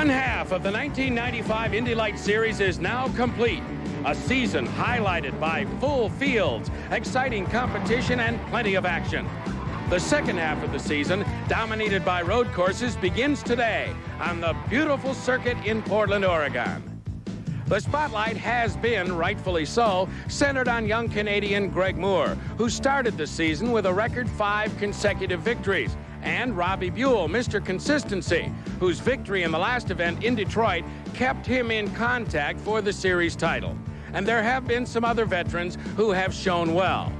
One half of the 1995 IndyLights series is now complete. A season highlighted by full fields, exciting competition, and plenty of action. The second half of the season, dominated by road courses, begins today on the beautiful circuit in Portland, Oregon. The spotlight has been, rightfully so, centered on young Canadian Greg Moore, who started the season with a record 5 consecutive victories, and Robbie Buell, Mr. Consistency, whose victory in the last event in Detroit kept him in contact for the series title. And there have been some other veterans who have shown well.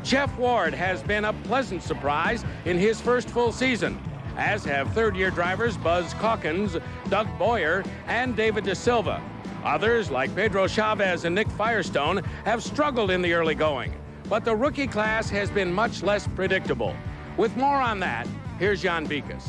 Jeff Ward has been a pleasant surprise in his first full season, as have third-year drivers Buzz Calkins, Doug Boyer, and David De Silva. Others, like Pedro Chavez and Nick Firestone, have struggled in the early going. But the rookie class has been much less predictable. With more on that, here's Jan Bikas.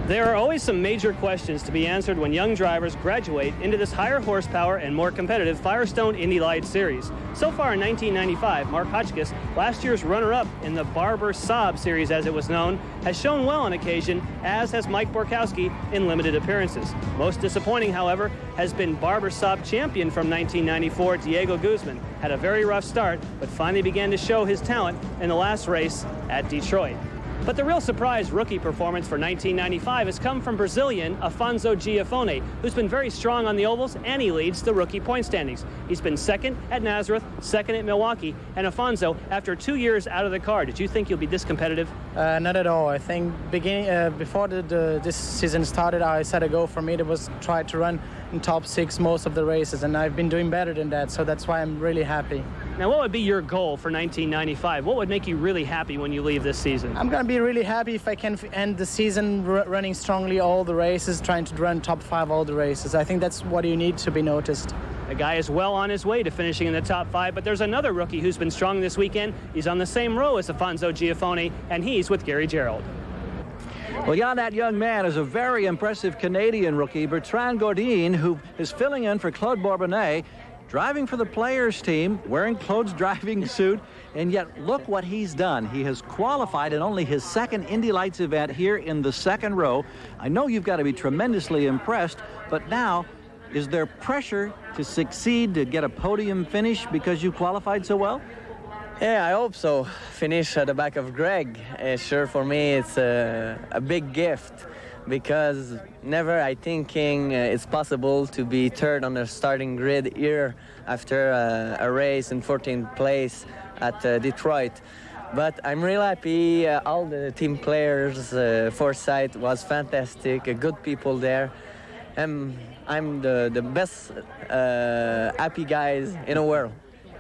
There are always some major questions to be answered when young drivers graduate into this higher horsepower and more competitive Firestone IndyLights series. So far in 1995, Mark Hotchkiss, last year's runner-up in the Barber Saab series as it was known, has shown well on occasion, as has Mike Borkowski in limited appearances. Most disappointing, however, has been Barber Saab champion from 1994, Diego Guzman. Had a very rough start, but finally began to show his talent in the last race at Detroit. But the real surprise rookie performance for 1995 has come from Brazilian Afonso Giafone, who's been very strong on the ovals, and he leads the rookie point standings. He's been second at Nazareth, second at Milwaukee, and Afonso, after 2 years out of the car, did you think you'll be this competitive? Not at all. I think before this season started, I set a goal for me that was try to run in top 6 most of the races, and I've been doing better than that, so that's why I'm really happy. Now, what would be your goal for 1995? What would make you really happy when you leave this season? I'm going to be really happy if I can end the season running strongly all the races, trying to run top 5 all the races. I think that's what you need to be noticed. The guy is well on his way to finishing in the top 5, but there's another rookie who's been strong this weekend. He's on the same row as Afonso Giafone, and he's with Gary Gerald. Well, yeah, that young man is a very impressive Canadian rookie, Bertrand Gaudin, who is filling in for Claude Bourbonnais, driving for the Players team, wearing Claude's driving suit, and yet look what he's done. He has qualified in only his second IndyLights event here in the second row. I know you've got to be tremendously impressed, but now, is there pressure to succeed, to get a podium finish because you qualified so well? Yeah, I hope so. Finish at the back of Greg. Sure, for me, it's a big gift, because never I thinking it's possible to be third on the starting grid here after a race in 14th place at Detroit. But I'm really happy. All the team players, Forsyth was fantastic, good people there. I'm the best happy guys in the world.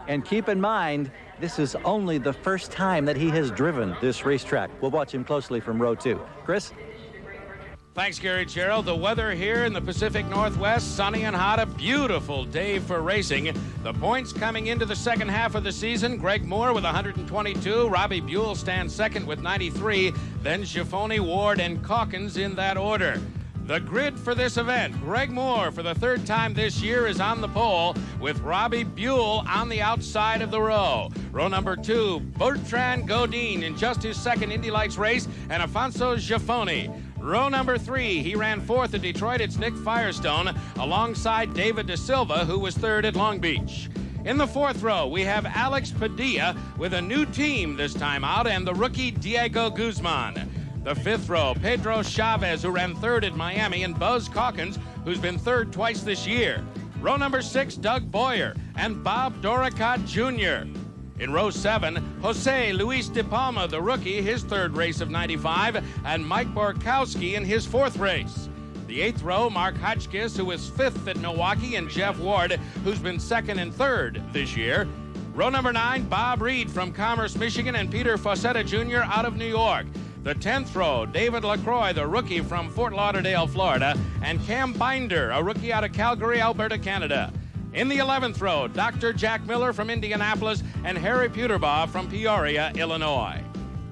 And keep in mind, this is only the first time that he has driven this racetrack. We'll watch him closely from row 2. Chris? Thanks, Gary Gerald. The weather here in the Pacific Northwest, sunny and hot, a beautiful day for racing. The points coming into the second half of the season, Greg Moore with 122, Robbie Buell stands second with 93, then Giafone, Ward, and Calkins in that order. The grid for this event, Greg Moore for the third time this year is on the pole with Robbie Buell on the outside of the row. Row number 2, Bertrand Gaudin in just his second IndyLights race, and Afonso Giafone. Row number 3, he ran 4th at Detroit, it's Nick Firestone alongside David De Silva, who was 3rd at Long Beach. In the 4th row, we have Alex Padilla with a new team this time out, and the rookie Diego Guzman. The 5th row, Pedro Chavez, who ran 3rd at Miami, and Buzz Calkins, who's been 3rd twice this year. Row number 6, Doug Boyer and Bob Doricott Jr. In row 7, Jose Luis de Palma, the rookie, his 3rd race of 95, and Mike Borkowski in his 4th race. The 8th row, Mark Hotchkiss, who was 5th at Milwaukee, and Jeff Ward, who's been 2nd and 3rd this year. Row number 9, Bob Reed from Commerce, Michigan, and Peter Fossetta Jr. out of New York. The 10th row, David LaCroix, the rookie from Fort Lauderdale, Florida, and Cam Binder, a rookie out of Calgary, Alberta, Canada. In the 11th row, Dr. Jack Miller from Indianapolis and Harry Puterbaugh from Peoria, Illinois.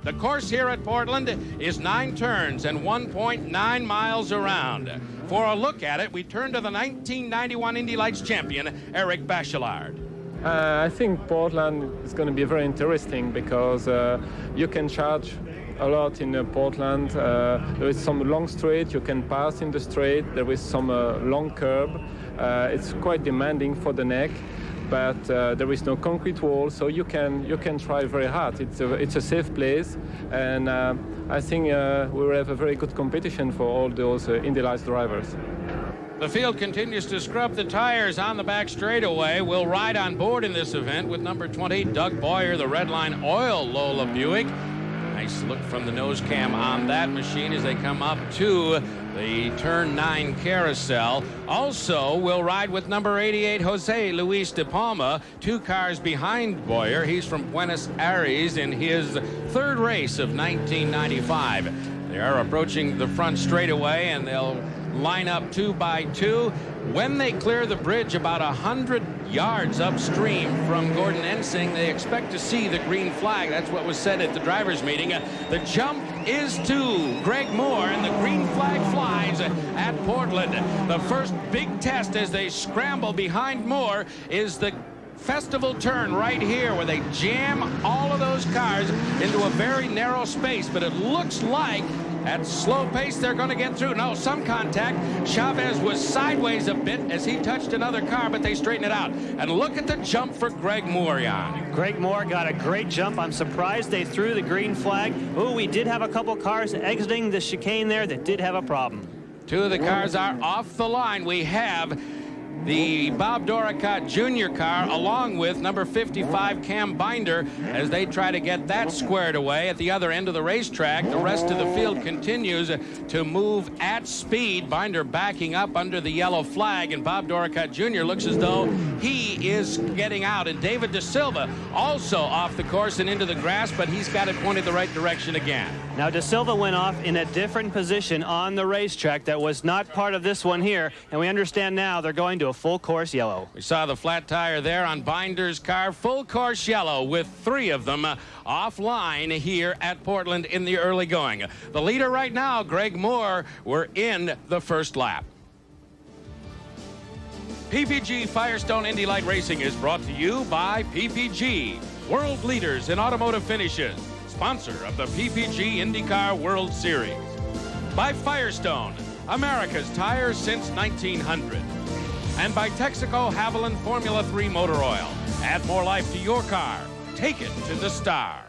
The course here at Portland is 9 turns and 1.9 miles around. For a look at it, we turn to the 1991 IndyLights champion, Eric Bachelard. I think Portland is going to be very interesting because you can charge a lot in Portland. There is some long straight you can pass in the straight. There is some long curb. It's quite demanding for the neck, but there is no concrete wall, so you can try very hard. It's a safe place, and I think we will have a very good competition for all those IndyLights drivers. The field continues to scrub the tires on the back straightaway. We'll ride on board in this event with number 20, Doug Boyer, the Redline Oil Lola Buick. Nice look from the nose cam on that machine as they come up to the turn 9 carousel. Also, we'll ride with number 88, Jose Luis de Palma, 2 cars behind Boyer. He's from Buenos Aires in his 3rd race of 1995. They are approaching the front straightaway, and they'll line up 2 by 2. When they clear the bridge about 100 yards upstream from Gordon Ensing, they expect to see the green flag. That's what was said at the drivers' meeting. The jump is to Greg Moore, and the green flag flies at Portland. The first big test as they scramble behind Moore is the festival turn right here, where they jam all of those cars into a very narrow space, but it looks like at slow pace they're going to get through. No, some contact. Chavez was sideways a bit as he touched another car, but they straighten it out. And look at the jump for Greg Moore, Jan. Greg Moore got a great jump. I'm surprised they threw the green flag. Oh, we did have a couple cars exiting the chicane there that did have a problem. 2 of the cars are off the line. We have the Bob Doricott Jr. car along with number 55 Cam Binder as they try to get that squared away at the other end of the racetrack. The rest of the field continues to move at speed. Binder backing up under the yellow flag, and Bob Doricott Jr. looks as though he is getting out. And David De Silva also off the course and into the grass, but he's got it pointed the right direction again. Now De Silva went off in a different position on the racetrack that was not part of this one here, and we understand now they're going to a full course yellow. We saw the flat tire there on Binder's car, full course yellow with 3 of them offline here at Portland in the early going. The leader right now, Greg Moore, we're in the first lap. PPG Firestone Indy Light Racing is brought to you by PPG, world leaders in automotive finishes, sponsor of the PPG IndyCar World Series. By Firestone, America's tires since 1900. And by Texaco Haviland Formula 3 motor oil. Add more life to your car. Take it to the star.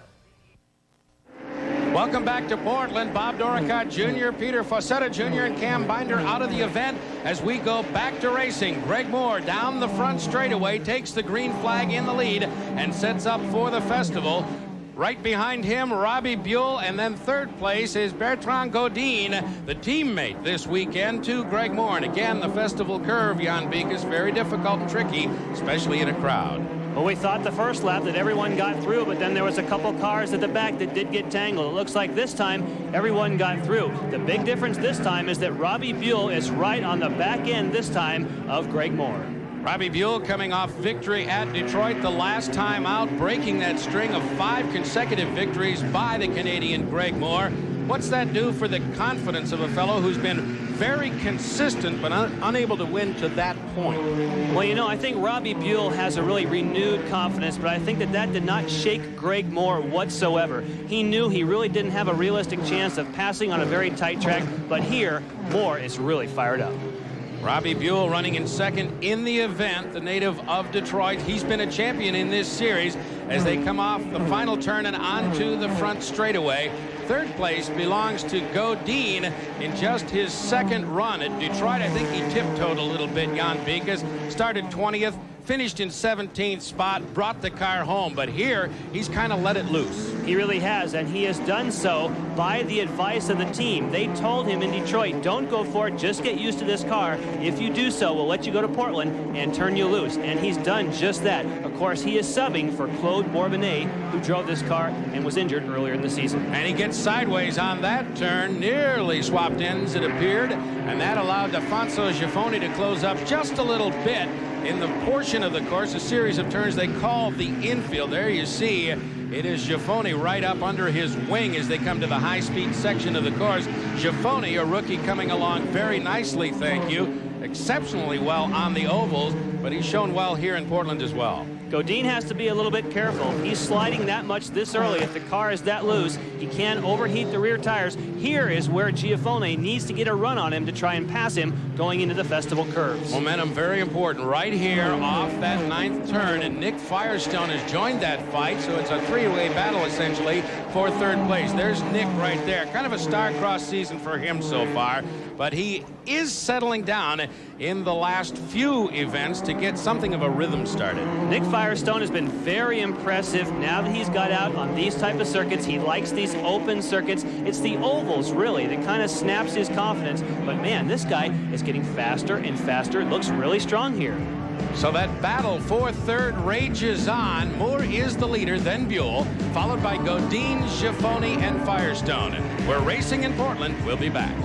Welcome back to Portland. Bob Doricott Jr., Peter Fossetta Jr., and Cam Binder out of the event as we go back to racing. Greg Moore down the front straightaway, takes the green flag in the lead and sets up for the festival. Right behind him, Robbie Buell, and then 3rd place is Bertrand Godin, the teammate this weekend to Greg Moore. And again, the festival curve, Jan Beek, is very difficult and tricky, especially in a crowd. Well, we thought the first lap that everyone got through, but then there was a couple cars at the back that did get tangled. It looks like this time everyone got through. The big difference this time is that Robbie Buell is right on the back end this time of Greg Moore. Robbie Buell coming off victory at Detroit the last time out, breaking that string of 5 consecutive victories by the Canadian Greg Moore. What's that do for the confidence of a fellow who's been very consistent but unable to win to that point? Well, you know, I think Robbie Buell has a really renewed confidence, but I think that did not shake Greg Moore whatsoever. He knew he really didn't have a realistic chance of passing on a very tight track, but here, Moore is really fired up. Robbie Buell running in 2nd in the event, the native of Detroit. He's been a champion in this series as they come off the final turn and onto the front straightaway. 3rd place belongs to Godin in just his 2nd run at Detroit. I think he tiptoed a little bit, Jan Beekes. Started 20th, finished in 17th spot, brought the car home. But here, he's kind of let it loose. He really has, and he has done so by the advice of the team. They told him in Detroit, don't go for it, just get used to this car. If you do so, we'll let you go to Portland and turn you loose. And he's done just that. Of course, he is subbing for Claude Bourbonnais, who drove this car and was injured earlier in the season. And he gets sideways on that turn, nearly swapped ends, it appeared, and that allowed Alfonso Giffoni to close up just a little bit in the portion of the course, a series of turns they call the infield. There you see it is Giffoni right up under his wing as they come to the high-speed section of the course. Giffoni, a rookie, coming along very nicely, thank you. Exceptionally well on the ovals, but he's shown well here in Portland as well. Godin has to be a little bit careful. He's sliding that much this early. If the car is that loose, he can overheat the rear tires. Here is where Gioffone needs to get a run on him to try and pass him going into the festival curves. Momentum very important right here off that 9th turn, and Nick Firestone has joined that fight, so it's a three-way battle essentially for 3rd place. There's Nick right there. Kind of a star-crossed season for him so far, but he is settling down in the last few events to get something of a rhythm started. Nick Firestone has been very impressive now that he's got out on these type of circuits. He likes these open circuits. It's the ovals, really, that kind of snaps his confidence. But, man, this guy is getting faster and faster. Looks really strong here. So that battle for 3rd rages on. Moore is the leader, then Buell, followed by Godin, Gioffone, and Firestone. We're racing in Portland. We'll be back.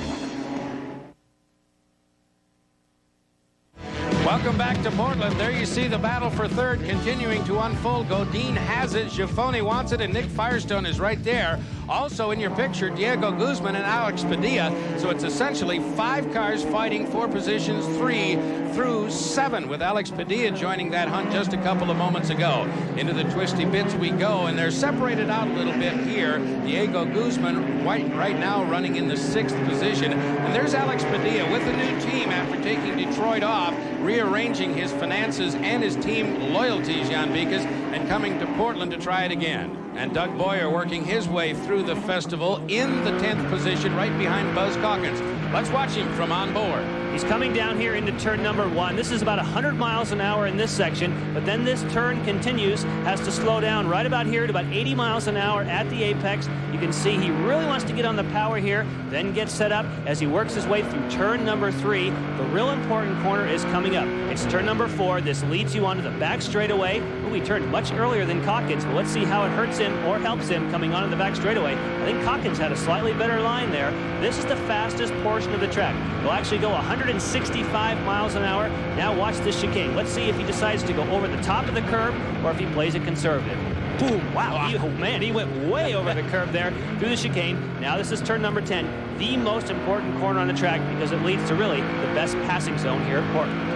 Welcome back to Portland. There you see the battle for 3rd continuing to unfold. Godin has it, Gioffone wants it, and Nick Firestone is right there. Also in your picture, Diego Guzman and Alex Padilla. So it's essentially 5 cars fighting for positions 3 through 7, with Alex Padilla joining that hunt just a couple of moments ago. Into the twisty bits we go, and they're separated out a little bit here. Diego Guzman right now running in the 6th position. And there's Alex Padilla with a new team after taking Detroit off, rearranging his finances and his team loyalties, Jan Beekes, and coming to Portland to try it again. And Doug Boyer working his way through the festival in the 10th position right behind Buzz Calkins. Let's watch him from on board. He's coming down here into turn number 1. This is about 100 miles an hour in this section, but then this turn continues, has to slow down right about here to about 80 miles an hour at the apex. You can see he really wants to get on the power here, then get set up as he works his way through turn number 3. The real important corner is coming up. It's turn number 4. This leads you onto the back straightaway. Ooh, he turned much earlier than Calkins, but let's see how it hurts him or helps him coming onto the back straightaway. I think Calkins had a slightly better line there. This is the fastest portion of the track. He'll actually go 165 miles an hour. Now watch this chicane. Let's see if he decides to go over the top of the curb or if he plays it conservative. Boom, wow, he went way over the curb there through the chicane. Now this is turn number 10, the most important corner on the track because it leads to really the best passing zone here at Portland.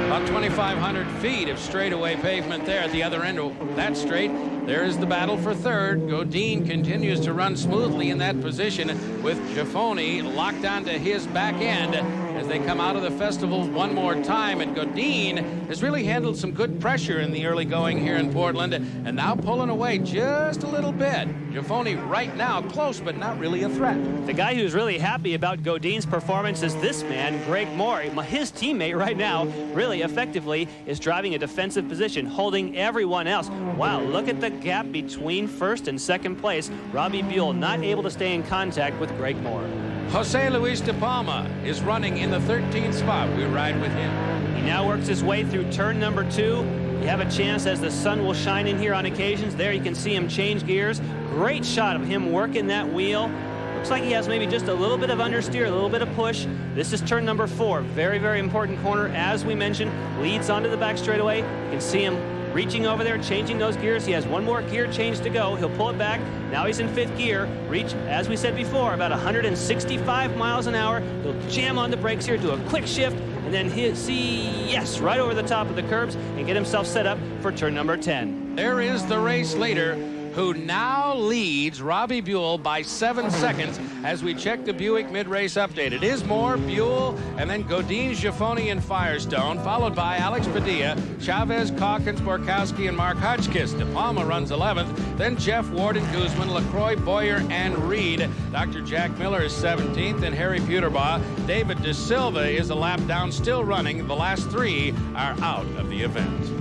About 2,500 feet of straightaway pavement there at the other end of that straight. There is the battle for 3rd. Godin continues to run smoothly in that position with Gioffone locked onto his back end as they come out of the festival one more time. And Godin has really handled some good pressure in the early going here in Portland and now pulling away just a little bit. Gioffone right now close, but not really a threat. The guy who's really happy about Godin's performance is this man, Greg Moore. His teammate right now really effectively is driving a defensive position, holding everyone else. Wow, look at the gap between 1st and 2nd place. Robbie Buell not able to stay in contact with Greg Moore. Jose Luis de Palma is running in the 13th spot. We ride with him. He now works his way through turn number 2. You have a chance as the sun will shine in here on occasions. There you can see him change gears. Great shot of him working that wheel. Looks like he has maybe just a little bit of understeer, a little bit of push. This is turn number 4. Very, very important corner. As we mentioned, leads onto the back straightaway. You can see him reaching over there, changing those gears. He has one more gear change to go. He'll pull it back. Now he's in 5th gear. Reach, as we said before, about 165 miles an hour. He'll jam on the brakes here, do a quick shift, and then he'll see, yes, right over the top of the curbs and get himself set up for turn number 10. There is the race leader, who now leads Robbie Buell by 7 seconds as we check the Buick mid-race update. It is Moore, Buell, and then Godin, Gioffone, and Firestone, followed by Alex Padilla, Chavez, Calkins, Borkowski, and Mark Hotchkiss. De Palma runs 11th, then Jeff Warden, Guzman, LaCroix, Boyer, and Reed. Dr. Jack Miller is 17th, and Harry Puterbaugh. David De Silva is a lap down, still running. The last 3 are out of the event.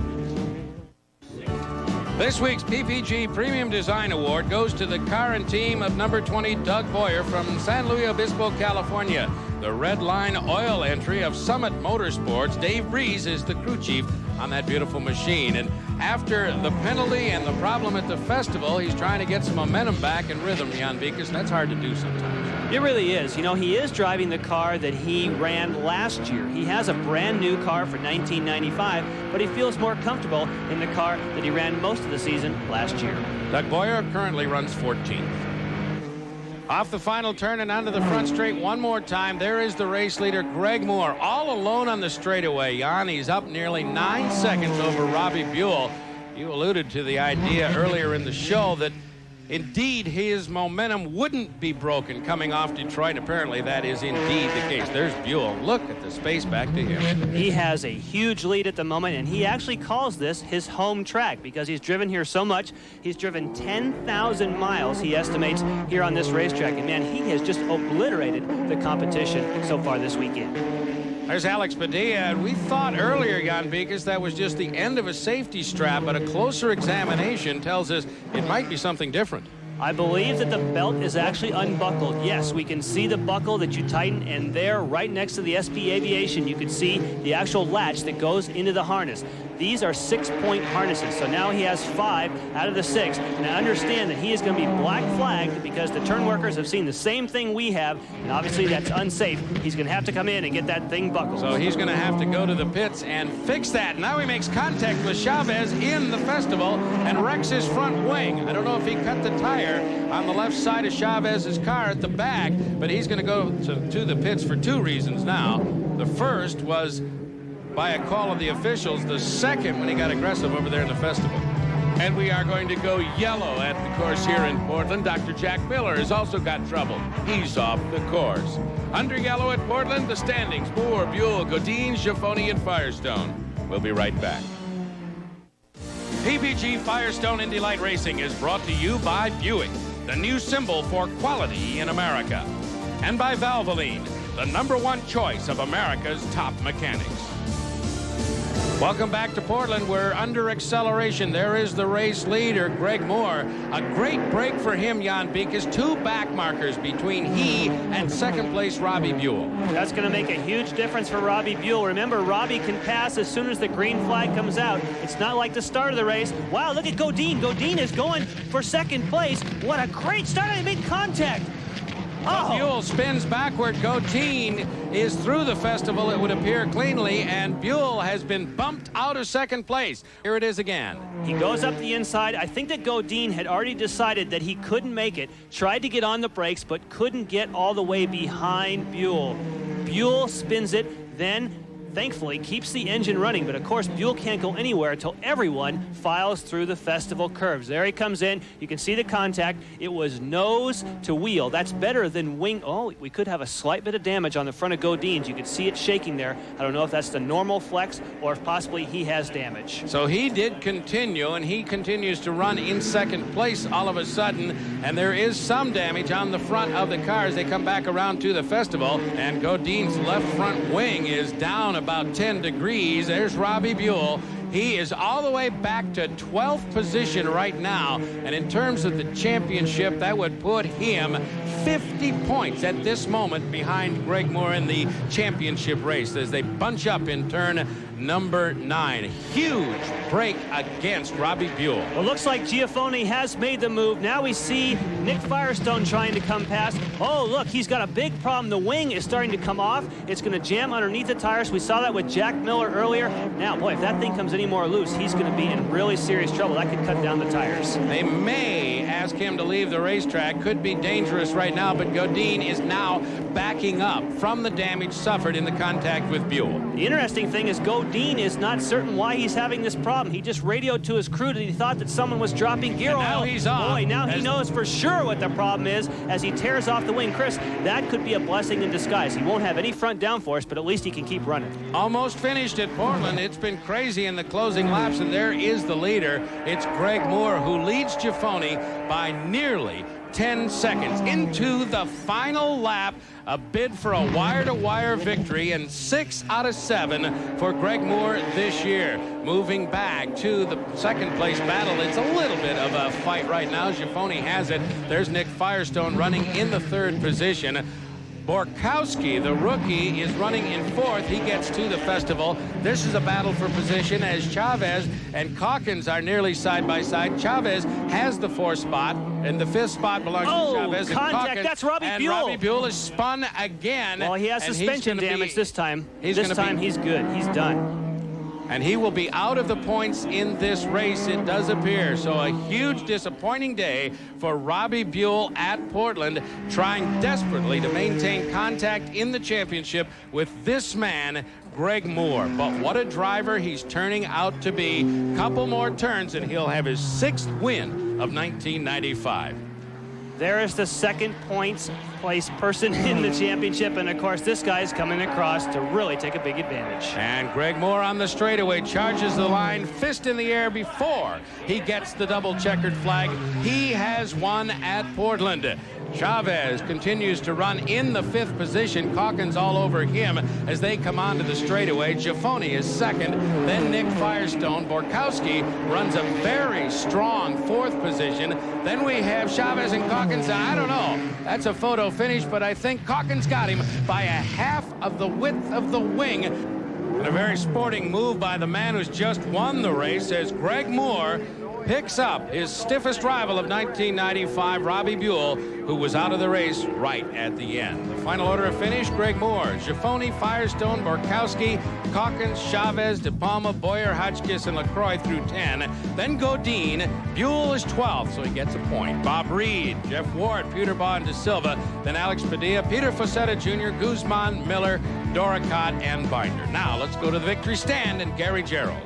This week's PPG Premium Design Award goes to the car and team of number 20, Doug Boyer from San Luis Obispo, California. The Red Line oil entry of Summit Motorsports. Dave Breeze is the crew chief on that beautiful machine. And after the penalty and the problem at the festival, he's trying to get some momentum back and rhythm, Jan Beekes. That's hard to do sometimes. It really is. You know, he is driving the car that he ran last year. He has a brand new car for 1995, but he feels more comfortable in the car that he ran most of the season last year. Doug Boyer currently runs 14th. Off the final turn and onto the front straight one more time. There is the race leader, Greg Moore, all alone on the straightaway. Jan, he's up nearly 9 seconds over Robbie Buell. You alluded to the idea earlier in the show that indeed his momentum wouldn't be broken coming off Detroit. Apparently that is indeed the case. There's Buell. Look at the space back to him. He has a huge lead at the moment, and he actually calls this his home track because he's driven here so much. He's driven 10,000 miles, he estimates, here on this racetrack. And man, he has just obliterated the competition so far this weekend. There's Alex Padilla, and we thought earlier, Jan Beekes, that was just the end of a safety strap, but a closer examination tells us it might be something different. I believe that the belt is actually unbuckled. Yes, we can see the buckle that you tighten, and there, right next to the SP Aviation, you can see the actual latch that goes into the harness. These are 6-point harnesses, so now he has 5 out of the 6, and I understand that he is going to be black flagged because the turn workers have seen the same thing we have, and obviously that's unsafe. He's going to have to come in and get that thing buckled. So he's going to have to go to the pits and fix that. Now he makes contact with Chavez in the festival and wrecks his front wing. I don't know if he cut the tire on the left side of Chavez's car at the back, but he's going to go to the pits for 2 reasons now. The first was by a call of the officials, the second when he got aggressive over there in the festival. And we are going to go yellow at the course here in Portland. Dr. Jack Miller has also got trouble. He's off the course. Under yellow at Portland, the standings: Moore, Buell, Godine, Giafoni, and Firestone. We'll be right back. PPG Firestone Indy Light Racing is brought to you by Buick, the new symbol for quality in America. And by Valvoline, the #1 choice of America's top mechanics. Welcome back to Portland. We're under acceleration. There is the race leader, Greg Moore. A great break for him, Jan Beekes. 2 back markers between he and second place Robbie Buell. That's going to make a huge difference for Robbie Buell. Remember, Robbie can pass as soon as the green flag comes out. It's not like the start of the race. Wow, look at Godine. Godine is going for second place. What a great start. He made contact. Oh. Buell spins backward. Godine is through the festival, it would appear, cleanly, and Buell has been bumped out of second place. Here it is again. He goes up the inside. I think that Godine had already decided that he couldn't make it, tried to get on the brakes, but couldn't get all the way behind Buell. Buell spins it, then thankfully keeps the engine running, but of course Buell can't go anywhere until everyone files through the festival curves. There he comes in. You can see the contact. It was nose to wheel. That's better than wing. Oh, we could have a slight bit of damage on the front of Godine's. You can see it shaking there. I don't know if that's the normal flex or if possibly he has damage. So he did continue, and he continues to run in second place all of a sudden, and there is some damage on the front of the car as they come back around to the festival, and Godine's left front wing is down about 10 degrees. There's Robbie Buell. He is all the way back to 12th position right now, and in terms of the championship, that would put him 50 points at this moment behind Greg Moore in the championship race as they bunch up in turn number 9. Huge break against Robbie Buell. Well, looks like Giafoni has made the move. Now we see Nick Firestone trying to come past. Oh, look, he's got a big problem. The wing is starting to come off. It's going to jam underneath the tires. We saw that with Jack Miller earlier. Now, boy, if that thing comes any more loose, he's going to be in really serious trouble. That could cut down the tires. They may ask him to leave the racetrack. Could be dangerous right now, but Godine is now backing up from the damage suffered in the contact with Buell. The interesting thing is Godine is not certain why he's having this problem. He just radioed to his crew that he thought that someone was dropping gear oil. Now he's off. Boy, now he knows for sure what the problem is as he tears off the wing. Chris, that could be a blessing in disguise. He won't have any front downforce, but at least he can keep running. Almost finished at Portland. It's been crazy in the closing laps, and there is the leader. It's Greg Moore, who leads Giafoni by nearly 10 seconds into the final lap. A bid for a wire-to-wire victory, and 6 out of 7 for Greg Moore this year. Moving back to the second place battle, it's a little bit of a fight right now. Giafoni has it. There's Nick Firestone running in the 3rd position. Borkowski, the rookie, is running in 4th. He gets to the festival. This is a battle for position as Chavez and Calkins are nearly side by side. Chavez has the 4th spot, and the 5th spot belongs to Chavez. Contact. And Calkins, that's Robbie and Buell. Robbie Buell is spun again. Well, he has suspension damage this time. This time he's good. He's done. and he will be out of the points in this race, it does appear. So a huge disappointing day for Robbie Buell at Portland, trying desperately to maintain contact in the championship with this man, Greg Moore. But what a driver he's turning out to be. Couple more turns and he'll have his 6th win of 1995. There is the second points place person in the championship, and of course this guy's coming across to really take a big advantage. And Greg Moore on the straightaway charges the line, fist in the air before he gets the double checkered flag. He has won at Portland. Chavez continues to run in the 5th position. Calkins all over him as they come onto the straightaway. Giafoni is 2nd, then Nick Firestone. Borkowski runs a very strong 4th position. Then we have Chavez and Calkins. I don't know. That's a photo finish, but I think Calkins got him by a half of the width of the wing. And a very sporting move by the man who's just won the race as Greg Moore picks up his stiffest rival of 1995, Robbie Buell, who was out of the race right at the end. The final order of finish, Greg Moore, Giafoni, Firestone, Borkowski, Calkins, Chavez, De Palma, Boyer, Hotchkiss, and LaCroix through 10. Then Godine. Buell is 12th, so he gets a point. Bob Reed, Jeff Ward, Peterbaugh, and De Silva. Then Alex Padilla, Peter Fossetta Jr., Guzman, Miller, Doricott, and Binder. Now let's go to the victory stand and Gary Gerold.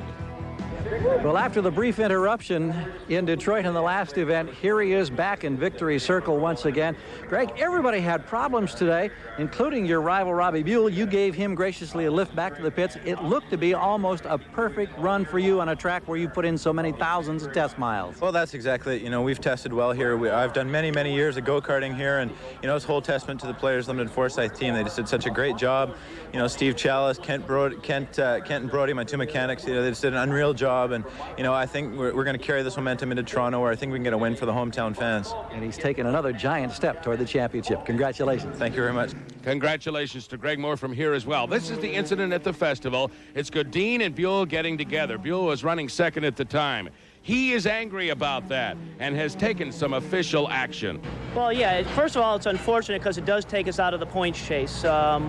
Well, after the brief interruption in Detroit in the last event, here he is back in victory circle once again. Greg, everybody had problems today, including your rival Robbie Buell. You gave him graciously a lift back to the pits. It looked to be almost a perfect run for you on a track where you put in so many thousands of test miles. Well, that's exactly it. You know, we've tested well here. I've done many, many years of go-karting here, and, you know, it's a whole testament to the Players Limited Forsyth team. They just did such a great job. You know, Steve Chalice, Kent and Brody, my 2 mechanics, you know, they just did an unreal job. And, you know, I think we're going to carry this momentum into Toronto, where I think we can get a win for the hometown fans. And he's taken another giant step toward the championship. Congratulations. Thank you very much. Congratulations to Greg Moore from here as well. This is the incident at the festival. It's Godine and Buell getting together. Buell was running 2nd at the time. He is angry about that and has taken some official action. Well, yeah, first of all, it's unfortunate because it does take us out of the points chase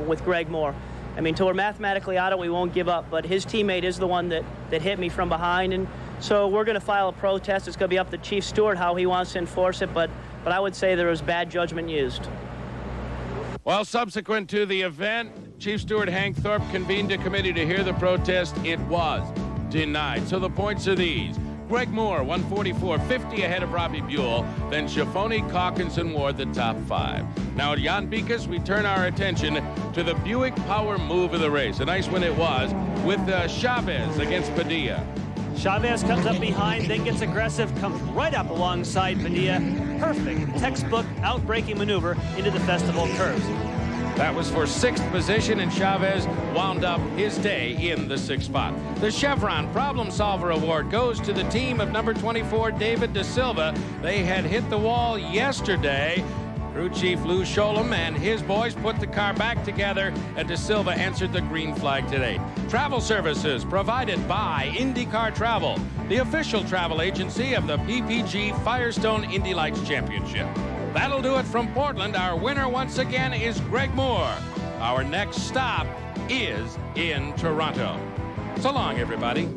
with Greg Moore. I mean, until we're mathematically out of it, we won't give up. But his teammate is the one that hit me from behind. And so we're going to file a protest. It's going to be up to Chief Stewart how he wants to enforce it. But I would say there was bad judgment used. Well, subsequent to the event, Chief Stewart Hank Thorpe convened a committee to hear the protest. It was denied. So the points are these. Greg Moore, 144.50 ahead of Robbie Buell. Then Giafoni, Calkins, and Ward, the top 5. Now at Jan Beekes, we turn our attention to the Buick Power move of the race. A nice win it was with Chavez against Padilla. Chavez comes up behind, then gets aggressive, comes right up alongside Padilla. Perfect textbook outbraking maneuver into the festival curves. That was for 6th position, and Chavez wound up his day in the 6th spot. The Chevron Problem Solver Award goes to the team of number 24, David De Silva. They had hit the wall yesterday. Crew Chief Lou Sholem and his boys put the car back together, and De Silva answered the green flag today. Travel services provided by IndyCar Travel, the official travel agency of the PPG Firestone IndyLights Championship. That'll do it from Portland. Our winner once again is Greg Moore. Our next stop is in Toronto. So long, everybody.